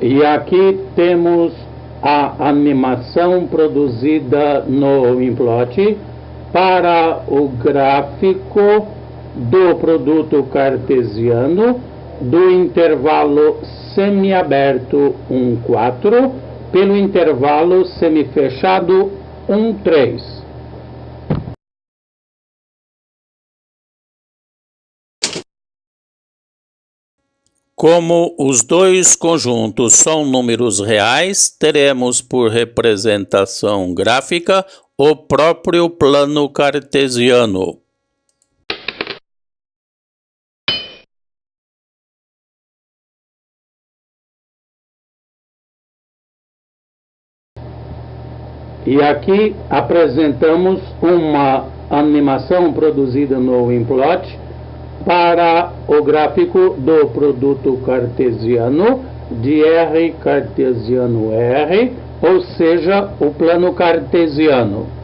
E aqui temos a animação produzida no Implot para o gráfico do produto cartesiano do intervalo semiaberto 1,4 pelo intervalo semifechado 1,3. Como os dois conjuntos são números reais, teremos por representação gráfica o próprio plano cartesiano. E aqui apresentamos uma animação produzida no Implot para o gráfico do produto cartesiano de R cartesiano R, ou seja, o plano cartesiano.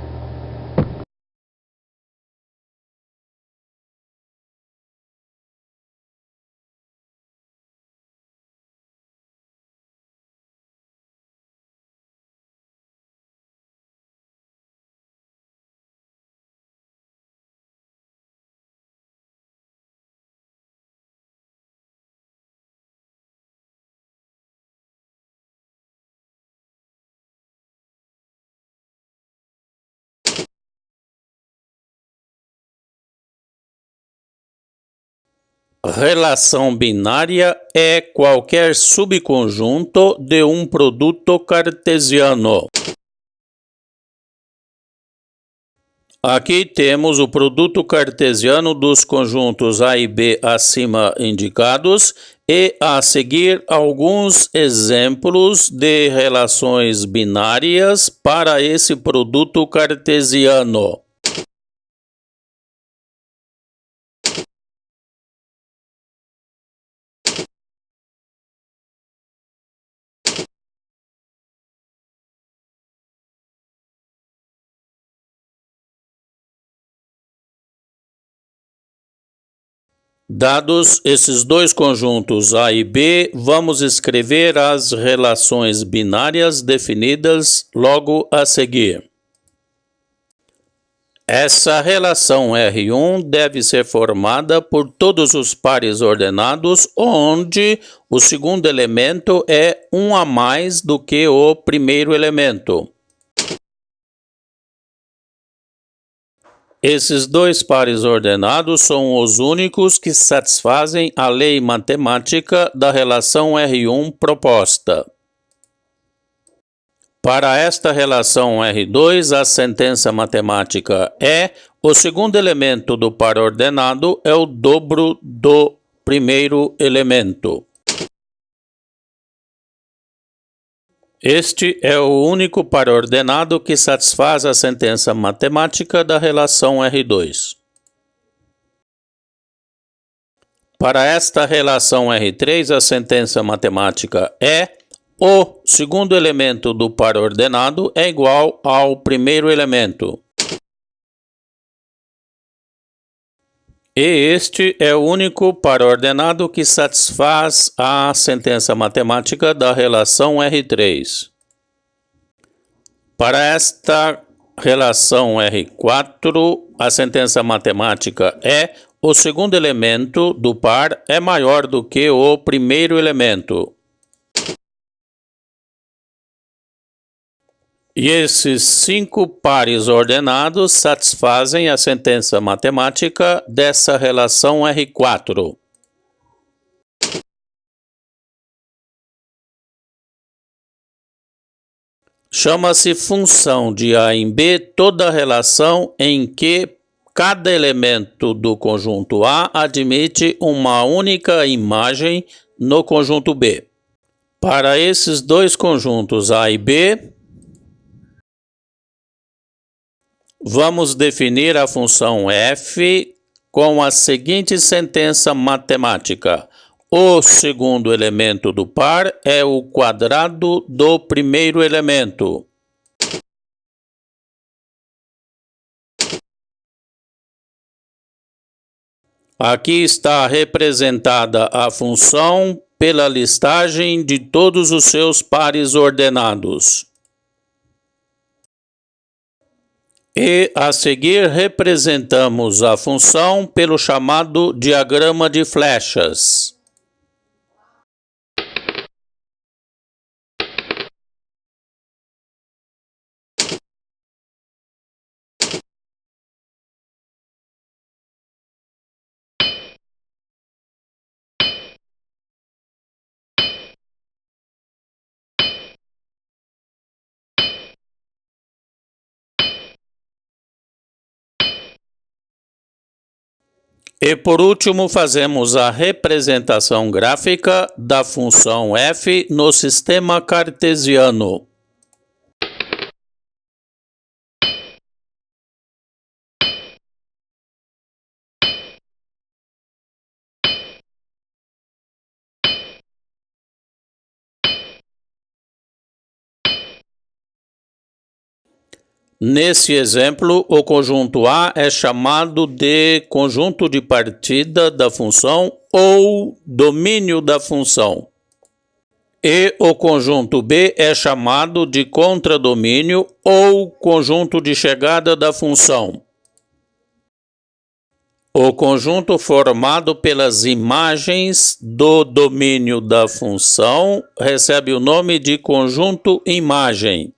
Relação binária é qualquer subconjunto de um produto cartesiano. Aqui temos o produto cartesiano dos conjuntos A e B acima indicados e, a seguir, alguns exemplos de relações binárias para esse produto cartesiano. Dados esses dois conjuntos A e B, vamos escrever as relações binárias definidas logo a seguir. Essa relação R1 deve ser formada por todos os pares ordenados onde o segundo elemento é um a mais do que o primeiro elemento. Esses dois pares ordenados são os únicos que satisfazem a lei matemática da relação R1 proposta. Para esta relação R2, a sentença matemática é: o segundo elemento do par ordenado é o dobro do primeiro elemento. Este é o único par ordenado que satisfaz a sentença matemática da relação R2. Para esta relação R3, a sentença matemática é: o segundo elemento do par ordenado é igual ao primeiro elemento. E este é o único par ordenado que satisfaz a sentença matemática da relação R3. Para esta relação R4, a sentença matemática é: o segundo elemento do par é maior do que o primeiro elemento. E esses 5 pares ordenados satisfazem a sentença matemática dessa relação R4. Chama-se função de A em B toda relação em que cada elemento do conjunto A admite uma única imagem no conjunto B. Para esses dois conjuntos A e B, vamos definir a função f com a seguinte sentença matemática: o segundo elemento do par é o quadrado do primeiro elemento. Aqui está representada a função pela listagem de todos os seus pares ordenados. E, a seguir, representamos a função pelo chamado diagrama de flechas. E por último, fazemos a representação gráfica da função f no sistema cartesiano. Nesse exemplo, o conjunto A é chamado de conjunto de partida da função ou domínio da função. E o conjunto B é chamado de contradomínio ou conjunto de chegada da função. O conjunto formado pelas imagens do domínio da função recebe o nome de conjunto imagem.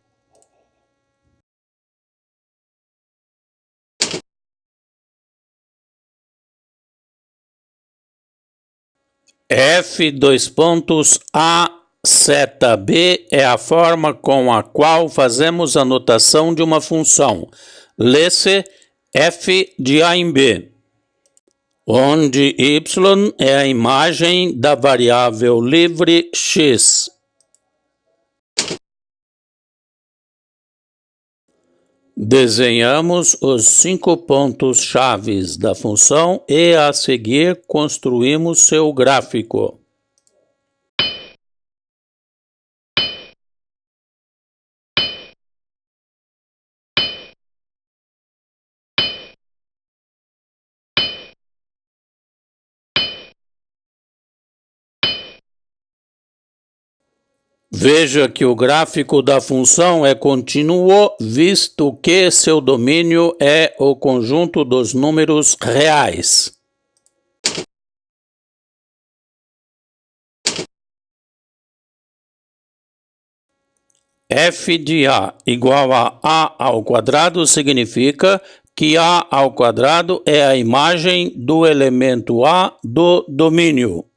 A seta B é a forma com a qual fazemos a notação de uma função. Lê-se f de A em B, onde y é a imagem da variável livre x. Desenhamos os 5 pontos chaves da função e, a seguir, construímos seu gráfico. Veja que o gráfico da função é contínuo, visto que seu domínio é o conjunto dos números reais. F de A igual a ao quadrado significa que A ao quadrado é a imagem do elemento A do domínio.